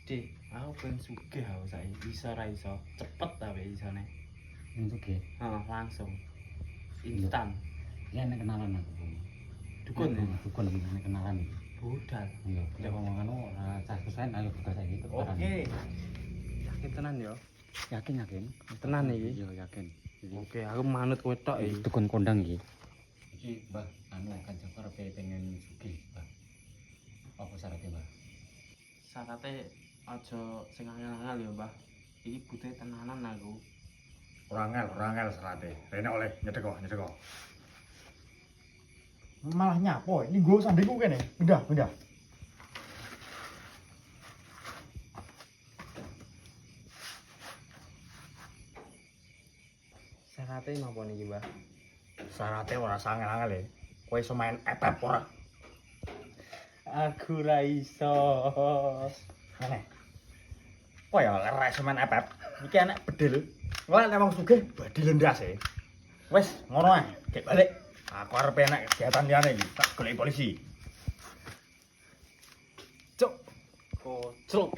Dik, aku pengen sugih aku saiki iso ra iso. Cepet tapi isone. Untuk ge. Heeh, langsung. Instan. Ya nek kenalan aku. Dukun ya? Dukun nek kenalan. Budal. Iya, nek ngomongan ora cah kesuwen ayo buka saiki tukaran. Oke. Yakin tenan ya? Yakin. Tenan iki? Iya, yakin. Oke, aku manut kowe tok iki. Dukun kondang iki. Iki, Mbah, anu kan Jafar pengen sugih, Mbah. Apa syaratnya, Mbah? Syaratnya aja sing angel-angel ya, Mbah. Iki butuh tenanan aku. Ora angel syaratnya. Rene oleh nyedeko. Malah nyapo, ini gue sandingku kene. Pindah. Syaratnya napa niki, Mbah? Syaratnya ora angel-angel ya. Kowe iso main epep ora? Aku ra iso. Aneh. Kowe ya ora iso main epep. Iki enek bedil. Lah nek wong sugih bedil ndas e. Wis ngono ae, gek balik. Aku arep enek kegiatan liyane iki, tak goleki polisi. Cuk. Kocok.